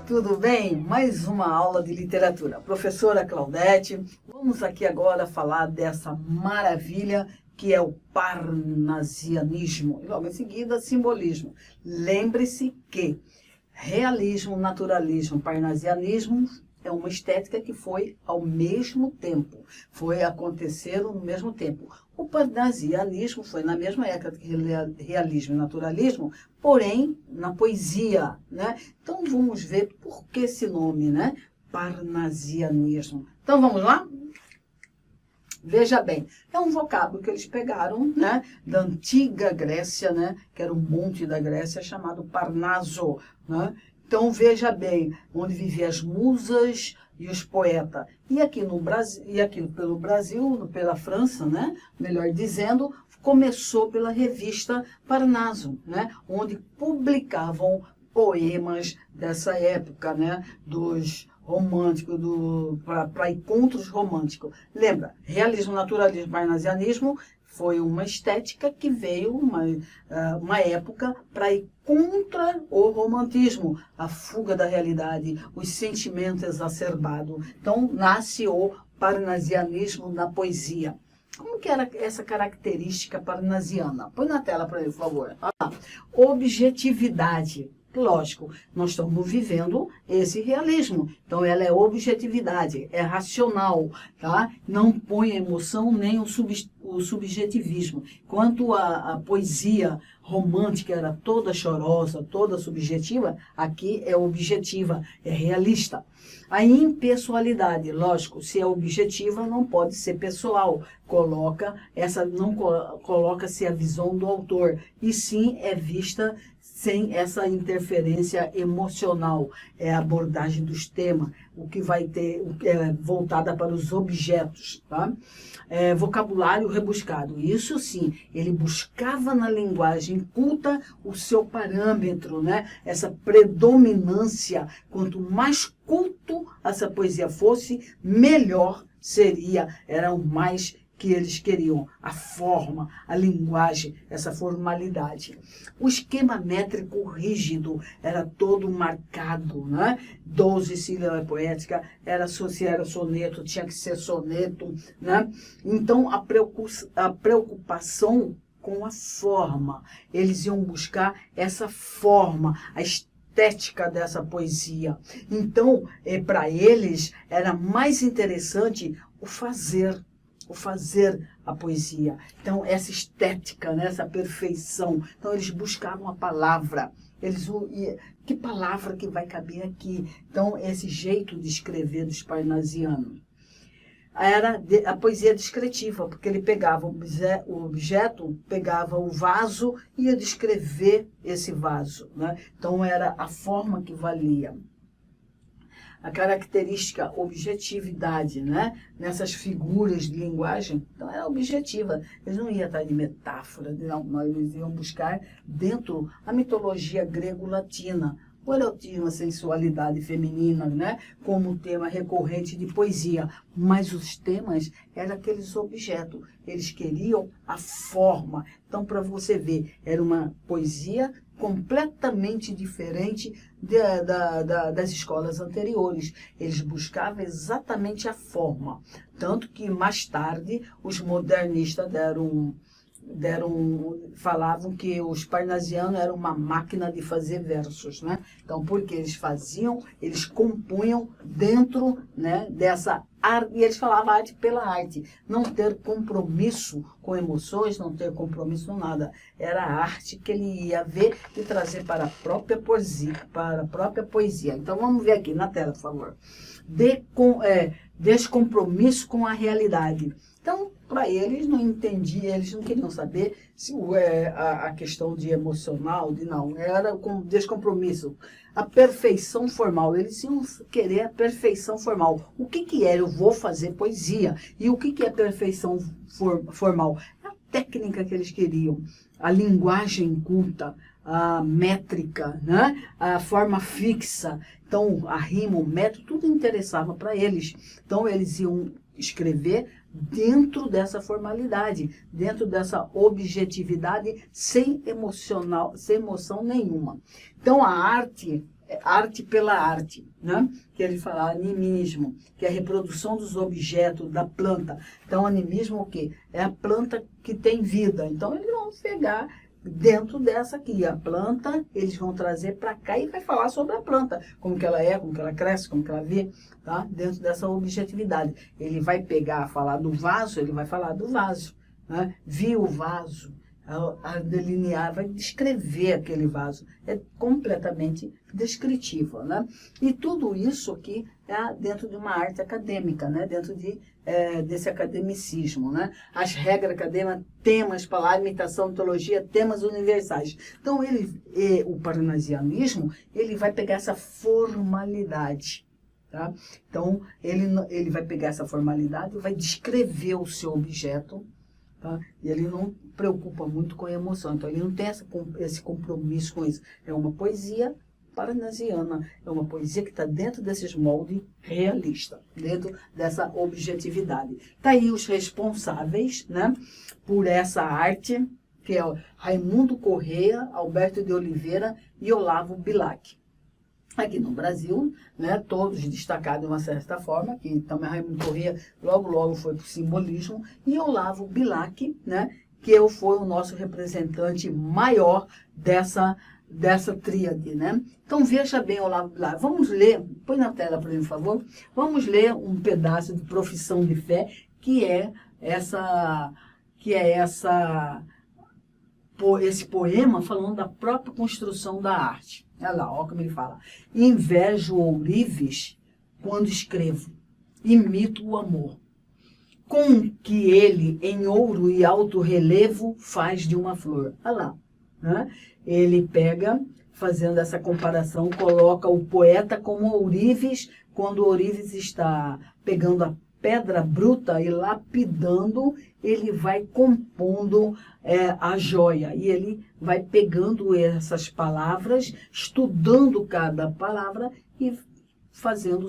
tudo bem? Mais uma aula de literatura. Professora Claudete, vamos aqui agora falar dessa maravilha que é o parnasianismo. E logo em seguida, simbolismo. Lembre-se que realismo, naturalismo, parnasianismo é uma estética que foi ao mesmo tempo. Aconteceram no mesmo tempo. O parnasianismo foi na mesma época que realismo e naturalismo, porém na poesia, né? Então vamos ver por que esse nome, né? Parnasianismo. Então vamos lá? Veja bem, é um vocábulo que eles pegaram, né, da antiga Grécia, né, que era o monte da Grécia, chamado Parnaso, né? Então veja bem, onde viviam as musas e os poetas. E aqui no Brasil, pelo Brasil, pela França, né, melhor dizendo, começou pela revista Parnaso, né, onde publicavam poemas dessa época, né, dos romântico, para encontros românticos. Lembra, realismo, naturalismo, parnasianismo foi uma estética que veio, uma época, para ir contra o romantismo, a fuga da realidade, os sentimentos exacerbados. Então, nasce o parnasianismo na poesia. Como que era essa característica parnasiana? Põe na tela para mim, por favor. Objetividade. Lógico, nós estamos vivendo esse realismo. Então, ela é objetividade, é racional, tá? Não põe emoção nem o subjetivismo. Enquanto a poesia romântica era toda chorosa, toda subjetiva, aqui é objetiva, é realista. A impessoalidade, lógico, se é objetiva, não pode ser pessoal. Não coloca-se a visão do autor, e sim é vista sem essa interferência emocional. É a abordagem dos temas, o que vai ter voltada para os objetos, tá? Vocabulário rebuscado. Isso sim, ele buscava na linguagem culta o seu parâmetro, né? Essa predominância. Quanto mais culto essa poesia fosse, melhor seria. Era o mais que eles queriam, a forma, a linguagem, essa formalidade. O esquema métrico rígido era todo marcado, né? 12 sílabas poéticas, era soneto, tinha que ser soneto, né? Então, a preocupação com a forma, eles iam buscar essa forma, a estética dessa poesia. Então, para eles, era mais interessante o fazer a poesia. Então, essa estética, né, essa perfeição. Então, eles buscavam a palavra. Que palavra que vai caber aqui? Então, esse jeito de escrever dos parnasianos. Era a poesia descritiva, porque ele pegava o objeto, pegava o vaso e ia descrever esse vaso, né? Então, era a forma que valia. A característica objetividade, né? Nessas figuras de linguagem, então era objetiva. Eles não iam estar de metáfora, não, eles iam buscar dentro a mitologia grego-latina, o erotismo, a sensualidade feminina, né? Como tema recorrente de poesia. Mas os temas eram aqueles objetos. Eles queriam a forma. Então, para você ver, era uma poesia completamente diferente das escolas anteriores. Eles buscavam exatamente a forma. Tanto que, mais tarde, os modernistas falavam que os parnasianos eram uma máquina de fazer versos, né? Então, porque eles compunham dentro, né, dessa arte, e eles falavam arte pela arte, não ter compromisso com emoções, não ter compromisso com nada. Era a arte que ele ia ver e trazer para a própria poesia. Então, vamos ver aqui na tela, por favor. Descompromisso com a realidade. Então, para eles, não entendiam, eles não queriam saber se a questão de emocional, era com descompromisso. A perfeição formal, eles iam querer a perfeição formal. O que era? Eu vou fazer poesia. E o que é perfeição formal? É a técnica que eles queriam, a linguagem culta, a métrica, né? A forma fixa. Então, a rima, o método, tudo interessava para eles. Então, eles iam escrever dentro dessa formalidade, dentro dessa objetividade, sem emoção nenhuma. Então, a arte arte pela arte, né? Que ele fala animismo, que é a reprodução dos objetos da planta. Então, animismo é o quê? É a planta que tem vida. Então, eles vão pegar dentro dessa aqui, a planta, eles vão trazer para cá e vai falar sobre a planta, como que ela é, como que ela cresce, como que ela vê, tá? Dentro dessa objetividade. Ele vai pegar, falar do vaso, ele vai falar do vaso, né? Viu o vaso, a delinear, vai descrever aquele vaso. É completamente descritiva, né? E tudo isso aqui é dentro de uma arte acadêmica, né? Dentro desse academicismo, né? As regras acadêmicas, temas, palavra, imitação, mitologia, temas universais. Então, o parnasianismo, ele vai pegar essa formalidade, tá? Então, ele vai pegar essa formalidade e vai descrever o seu objeto, tá? E ele não preocupa muito com a emoção, então ele não tem esse compromisso com isso. É uma poesia parnasiana, é uma poesia que está dentro desses moldes realistas, dentro dessa objetividade. Está aí os responsáveis, né, por essa arte, que é o Raimundo Corrêa, Alberto de Oliveira e Olavo Bilac. Aqui no Brasil, né, todos destacados de uma certa forma, que também Raimundo Corrêa logo foi para o simbolismo, e Olavo Bilac, né, que foi o nosso representante maior dessa tríade, né? Então, veja bem Olavo Bilac. Vamos ler, põe na tela para mim, por favor. Vamos ler um pedaço de Profissão de Fé, esse poema falando da própria construção da arte. Olha lá, olha como ele fala. Invejo ourives quando escrevo, imito o amor, com que ele em ouro e alto relevo faz de uma flor. Olha lá, né? Ele pega, fazendo essa comparação, coloca o poeta como ourives, quando o ourives está pegando a pedra bruta e lapidando, ele vai compondo a joia. E ele vai pegando essas palavras, estudando cada palavra e fazendo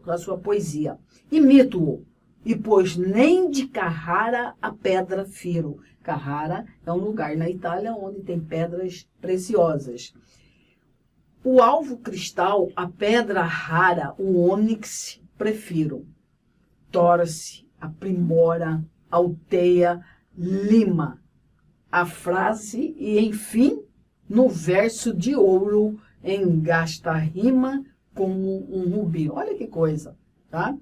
a sua poesia. Imito-o, e pois nem de Carrara a pedra firo. Carrara é um lugar na Itália onde tem pedras preciosas. O alvo cristal, a pedra rara, o ônix prefiro. Torce, aprimora, alteia, lima a frase e, enfim, no verso de ouro, engasta a rima como um rubi. Olha que coisa, tá?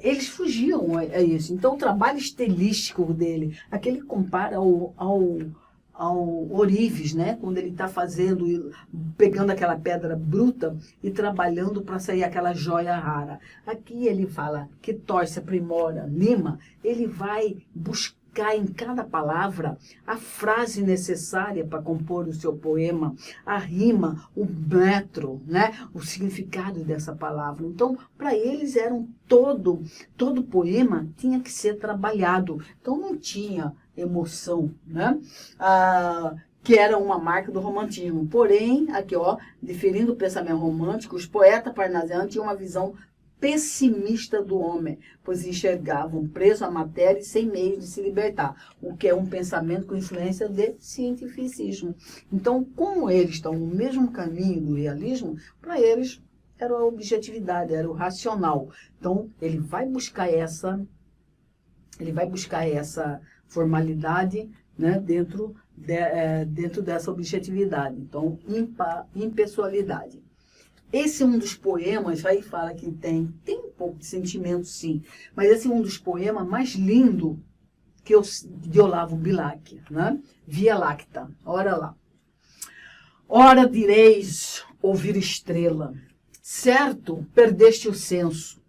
Eles fugiam a isso. Então, o trabalho estilístico dele, aquele compara ao Ourives, né? Quando ele está pegando aquela pedra bruta e trabalhando para sair aquela joia rara. Aqui ele fala que torce, aprimora, lima, ele vai buscar em cada palavra a frase necessária para compor o seu poema, a rima, o metro, né? O significado dessa palavra. Então, para eles todo poema tinha que ser trabalhado. Então, não tinha emoção, né? Que era uma marca do romantismo. Porém, aqui, ó, diferindo o pensamento romântico, os poetas parnasianos tinham uma visão pessimista do homem, pois enxergavam preso à matéria e sem meios de se libertar, o que é um pensamento com influência de cientificismo. Então, como eles estão no mesmo caminho do realismo, para eles era a objetividade, era o racional. Então, ele vai buscar essa formalidade, né, dentro dessa objetividade. Então, impessoalidade. Esse é um dos poemas, aí fala que tem um pouco de sentimento, sim, mas esse é um dos poemas mais lindos de Olavo Bilac, né? Via Lacta, ora lá. Ora direis ouvir estrela, certo, perdeste o senso,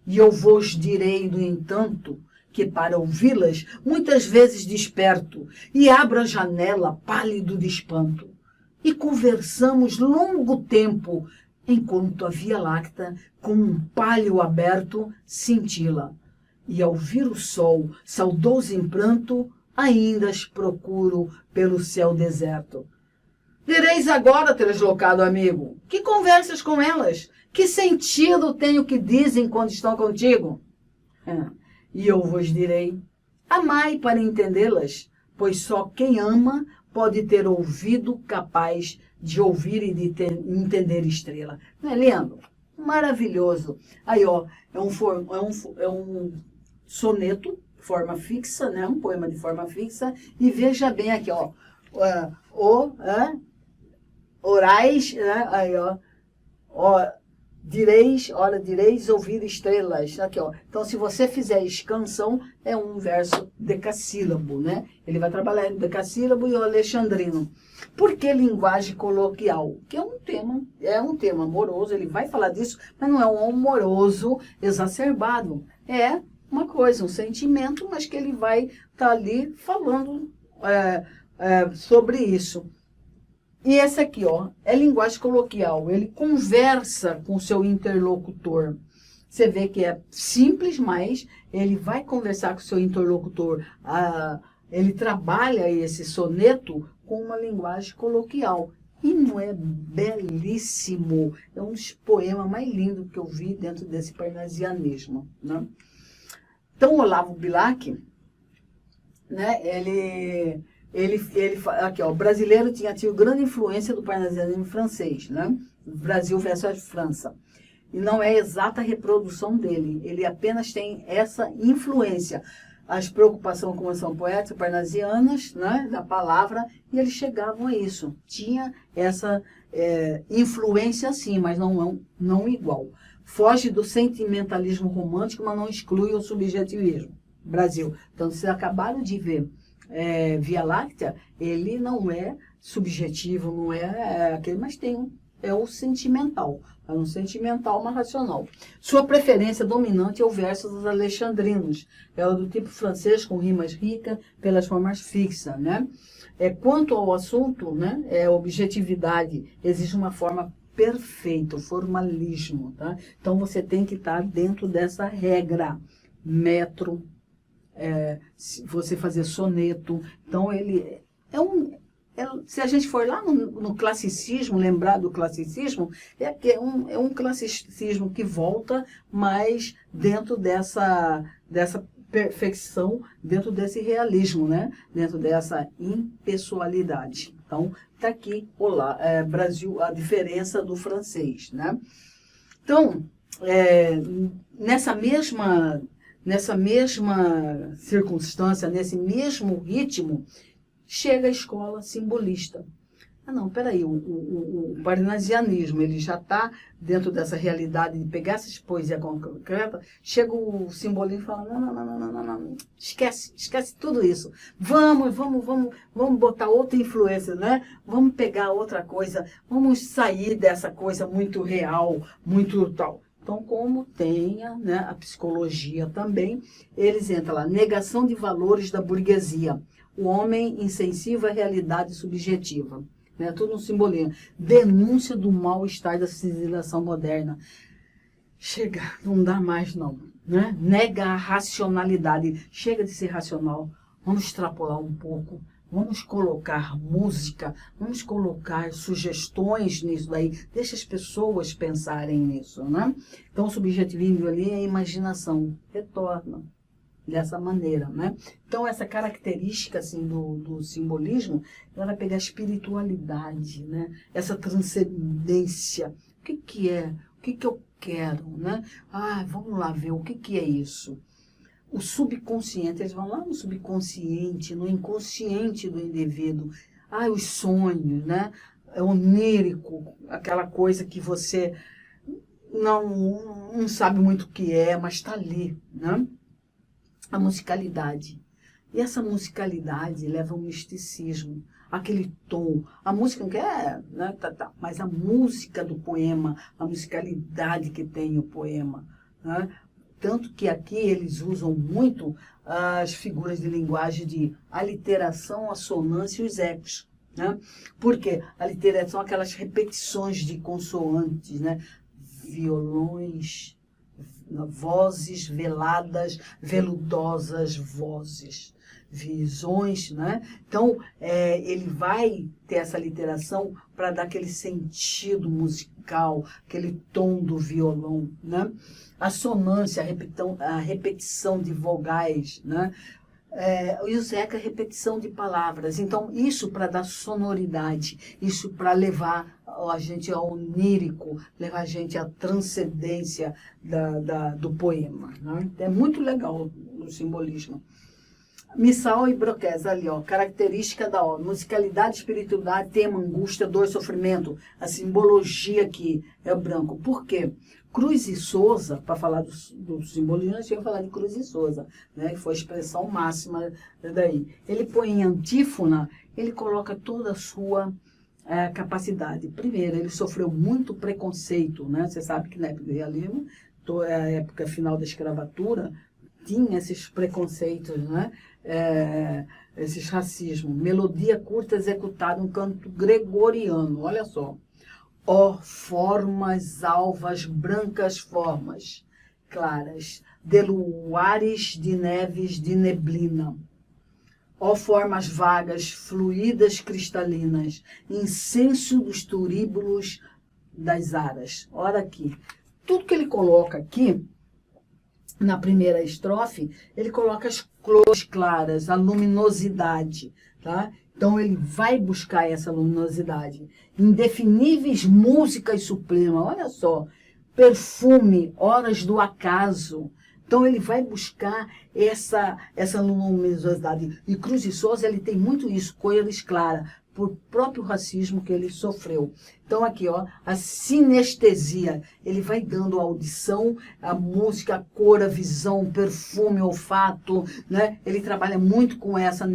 e eu vos direi, no entanto, que para ouvi-las muitas vezes desperto, e abro a janela pálido de espanto, e conversamos longo tempo, enquanto a Via Láctea, com um pálio aberto, cintila. E ao vir o sol, saudoso em pranto, ainda as procuro pelo céu deserto. Direis agora, translocado amigo, que conversas com elas? Que sentido tem o que dizem quando estão contigo? E eu vos direi, amai para entendê-las, pois só quem ama pode ter ouvido capaz de ouvir e de entender estrela. Não é lindo? Maravilhoso. Aí, ó, é um soneto, forma fixa, né? Um poema de forma fixa. E veja bem aqui, ó. Orais, né? Aí, ó, direis ouvir estrelas. Aqui, ó. Então, se você fizer escansão, é um verso decassílabo, né? Ele vai trabalhar em decassílabo e o alexandrino. Por que linguagem coloquial? Que é um tema amoroso, ele vai falar disso, mas não é um amoroso exacerbado. É uma coisa, um sentimento, mas que ele vai estar ali falando sobre isso. E esse aqui, ó, é linguagem coloquial. Ele conversa com o seu interlocutor. Você vê que é simples, mas ele vai conversar com o seu interlocutor. Ele trabalha esse soneto com uma linguagem coloquial. E não é belíssimo? É um dos poemas mais lindos que eu vi dentro desse parnasianismo, né? Então, Olavo Bilac, né, aqui, ó, o brasileiro tinha tido grande influência do parnasianismo francês, né? Brasil versus França. E não é exata reprodução dele, ele apenas tem essa influência. As preocupações com são poéticas parnasianas, né, da palavra, e eles chegavam a isso. Tinha essa influência sim, mas não igual. Foge do sentimentalismo romântico, mas não exclui o subjetivismo. Brasil. Então, vocês acabaram de ver Via Láctea, ele não é subjetivo, não é aquele, mas é o sentimental. É um sentimental, mas racional. Sua preferência dominante é o verso dos alexandrinos. É o do tipo francês, com rimas ricas, pelas formas fixas, né? Quanto ao assunto, né, objetividade, existe uma forma perfeita, o formalismo, tá? Então, você tem que estar dentro dessa regra. Metro, você fazer soneto. Então, ele se a gente for lá no classicismo, lembrar do classicismo, é um classicismo que volta, mas dentro dessa perfeição, dentro desse realismo, né? Dentro dessa impessoalidade. Então, está aqui, Brasil, a diferença do francês, né? Então, nessa mesma circunstância, nesse mesmo ritmo, chega a escola simbolista. Não, peraí, o parnasianismo, ele já está dentro dessa realidade de pegar essas poesias concretas, chega o simbolismo e fala, não, esquece tudo isso. Vamos botar outra influência, né? Vamos pegar outra coisa, vamos sair dessa coisa muito real, muito tal. Então, como tenha, né, a psicologia também, eles entram lá, negação de valores da burguesia, o homem insensível à realidade subjetiva, né, tudo um simbolismo, denúncia do mal-estar da civilização moderna. Chega, não dá mais não, né? Nega a racionalidade, chega de ser racional, vamos extrapolar um pouco. Vamos colocar música, vamos colocar sugestões nisso daí, deixa as pessoas pensarem nisso, né? Então, o subjetivismo ali é a imaginação, retorna dessa maneira, né? Então, essa característica, assim, do simbolismo, ela vai pegar a espiritualidade, né? Essa transcendência. O que é? O que eu quero, né? Vamos lá ver, o que é isso? O subconsciente, eles vão lá no subconsciente, no inconsciente do indivíduo. Os sonhos, né? É onírico, aquela coisa que você não sabe muito o que é, mas está ali, né? A musicalidade. E essa musicalidade leva ao misticismo, aquele tom. A música não quer, né? Mas a música do poema, a musicalidade que tem o poema, né? Tanto que aqui eles usam muito as figuras de linguagem de aliteração, assonância e os ecos, né? Porque a aliteração são aquelas repetições de consoantes, né? Violões, vozes veladas, veludosas vozes, visões, né? Então, ele vai ter essa literação para dar aquele sentido musical, aquele tom do violão, né? A sonância, a repetição de vogais, né? E o Zeca, repetição de palavras. Então, isso para dar sonoridade, isso para levar a gente ao onírico, levar a gente à transcendência do poema. Né? É muito legal o simbolismo. Missal e broqués, ali, ó, característica da obra, musicalidade, espiritualidade, tema, angústia, dor, sofrimento. A simbologia aqui é branco. Por quê? Cruz e Souza, para falar do simbolismo, eu tinha que falar de Cruz e Souza, né, que foi a expressão máxima daí. Ele põe em antífona, ele coloca toda a sua capacidade. Primeiro, ele sofreu muito preconceito, né? Você sabe que na época do realismo, a época final da escravatura, tinha esses preconceitos, né? Esses racismos. Melodia curta executada, um canto gregoriano, olha só. Ó formas alvas, brancas formas, claras, de luares, de neves, de neblina. Ó formas vagas, fluídas, cristalinas, incenso dos turíbulos das aras. Olha aqui. Tudo que ele coloca aqui, na primeira estrofe, ele coloca as cores claras, a luminosidade, tá? Então, ele vai buscar essa luminosidade. Indefiníveis músicas supremas, olha só. Perfume, horas do acaso. Então, ele vai buscar essa luminosidade. E Cruz e Souza, ele tem muito isso, cores claras, por próprio racismo que ele sofreu. Então, aqui, ó, a sinestesia. Ele vai dando a audição, a música, a cor, a visão, o perfume, o olfato, né? Ele trabalha muito com essa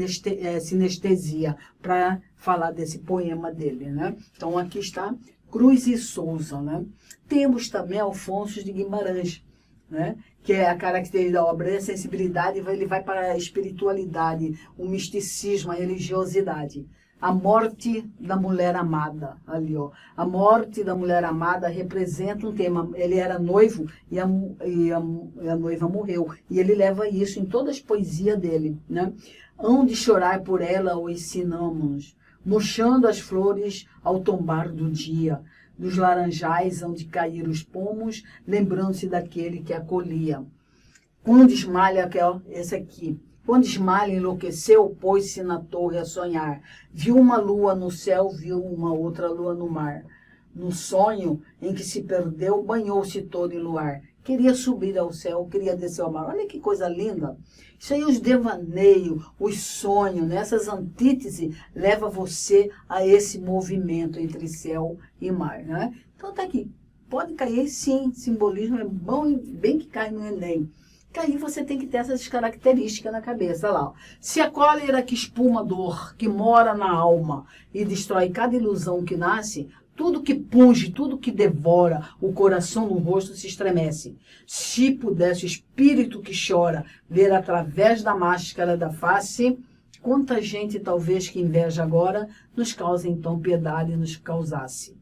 sinestesia para falar desse poema dele, né? Então, aqui está Cruz e Souza, né? Temos também Alfonso de Guimarães, né? Que é a característica da obra, a sensibilidade, ele vai para a espiritualidade, o misticismo, a religiosidade. A morte da mulher amada, ali, ó. A morte da mulher amada representa um tema. Ele era noivo e a noiva morreu. E ele leva isso em todas as poesias dele, né? Hão de chorar por ela os cinâmonos, murchando as flores ao tombar do dia. Dos laranjais hão de cair os pomos, lembrando-se daquele que acolhia. Quando esmalha, que é esse aqui. Quando Ismalha enlouqueceu, pôs-se na torre a sonhar. Viu uma lua no céu, viu uma outra lua no mar. No sonho em que se perdeu, banhou-se todo em luar. Queria subir ao céu, queria descer ao mar. Olha que coisa linda. Isso aí, os devaneios, os sonhos, né? Essas antíteses levam você a esse movimento entre céu e mar, né? Então tá aqui. Pode cair, sim. Simbolismo é bom, bem que cai no Enem. Aí você tem que ter essas características na cabeça lá. Se a cólera que espuma dor, que mora na alma e destrói cada ilusão que nasce, tudo que punge, tudo que devora, o coração no rosto se estremece. Se pudesse o espírito que chora ver através da máscara da face, quanta gente talvez que inveja agora nos causa então piedade e nos causasse.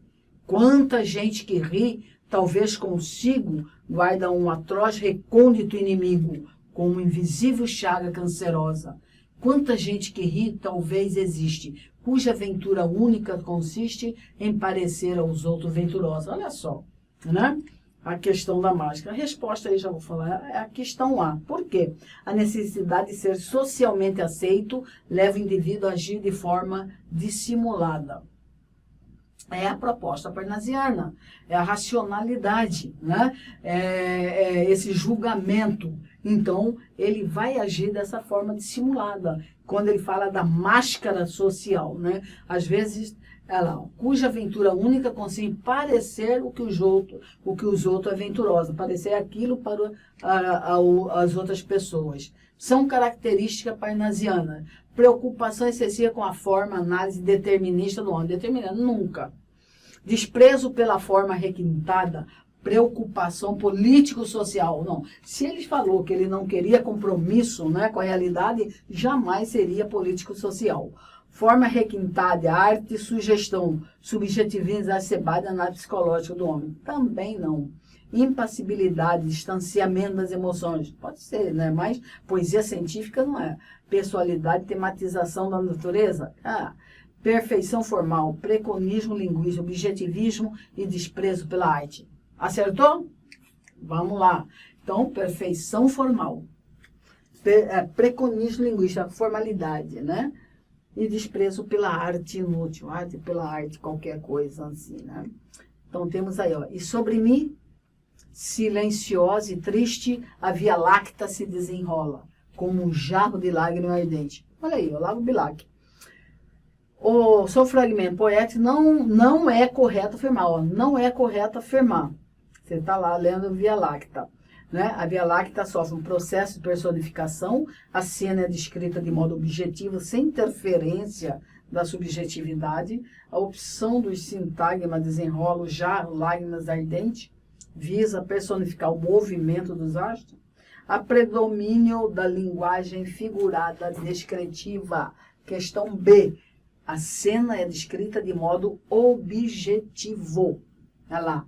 Quanta gente que ri, talvez consigo guarda um atroz recôndito inimigo, com uma invisível chaga cancerosa. Quanta gente que ri talvez existe, cuja aventura única consiste em parecer aos outros venturosa. Olha só, né? A questão da máscara. A resposta aí já vou falar, é a questão A. Por quê? A necessidade de ser socialmente aceito leva o indivíduo a agir de forma dissimulada. É a proposta parnasiana, é a racionalidade, né? Esse julgamento. Então, ele vai agir dessa forma dissimulada, quando ele fala da máscara social, né? Às vezes, cuja aventura única consiste em parecer o que os outros é venturosa, parecer aquilo para as outras pessoas. São características parnasianas. Preocupação excessiva com a forma, análise determinista do homem. Determinado nunca. Desprezo pela forma requintada, preocupação político-social. Não. Se ele falou que ele não queria compromisso, né, com a realidade, jamais seria político-social. Forma requintada, arte, sugestão, subjetivismo exacerbado, análise psicológica do homem. Também não. Impassibilidade, distanciamento das emoções. Pode ser, né? Mas poesia científica não é. Pessoalidade, tematização da natureza. Perfeição formal, preconismo linguístico, objetivismo e desprezo pela arte. Acertou? Vamos lá. Então, perfeição formal. preconismo linguístico, a formalidade, né? E desprezo pela arte inútil, arte pela arte, qualquer coisa assim, né? Então temos aí, ó, e sobre mim, silenciosa e triste, a Via Láctea se desenrola, como um jarro de lágrima ardente. Olha aí, Olavo Bilac. O seu fragmento poético não é correto afirmar, ó, não é correto afirmar. Você está lá lendo Via Láctea. Né? A Via Láctea sofre um processo de personificação, a cena é descrita de modo objetivo, sem interferência da subjetividade, a opção dos sintagma desenrola o jarro, lágrimas ardentes, visa personificar o movimento dos astros, a predomínio da linguagem figurada descritiva. Questão B. A cena é descrita de modo objetivo. Olha lá.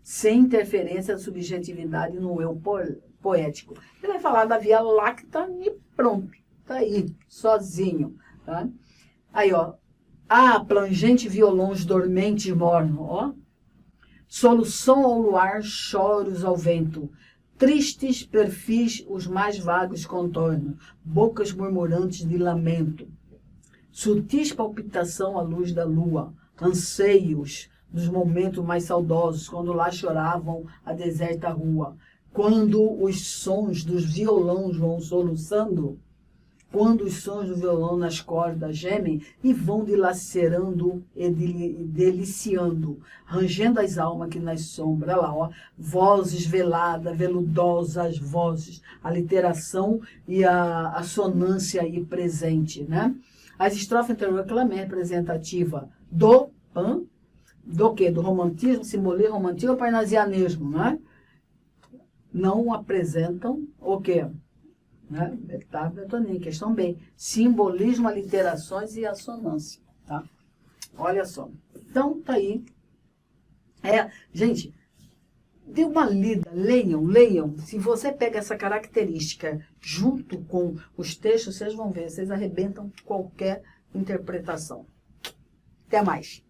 Sem interferência da subjetividade no eu poético. Ele vai falar da Via Láctea e pronto. Tá aí, sozinho. Tá? Aí, ó. Ah, plangente violões dormentes morno, ó. Solução ao luar, choros ao vento. Tristes perfis os mais vagos contornos, bocas murmurantes de lamento. Sutis palpitação à luz da lua, anseios dos momentos mais saudosos, quando lá choravam a deserta rua. Quando os sons dos violões vão soluçando, quando os sons do violão nas cordas gemem e vão dilacerando e deliciando, rangendo as almas que nas sombras, lá, ó, vozes veladas, veludosas vozes, a literação e a assonância aí presente, né? As estrofes anteriores, ela é representativa do quê? Do romantismo, simbolismo romântico ou parnasianismo, né? Não apresentam o quê? Né? Questão B. Simbolismo, aliterações e assonância, tá? Olha só. Então, tá aí. Gente, dê uma lida, leiam. Se você pega essa característica junto com os textos, vocês vão ver, vocês arrebentam qualquer interpretação. Até mais.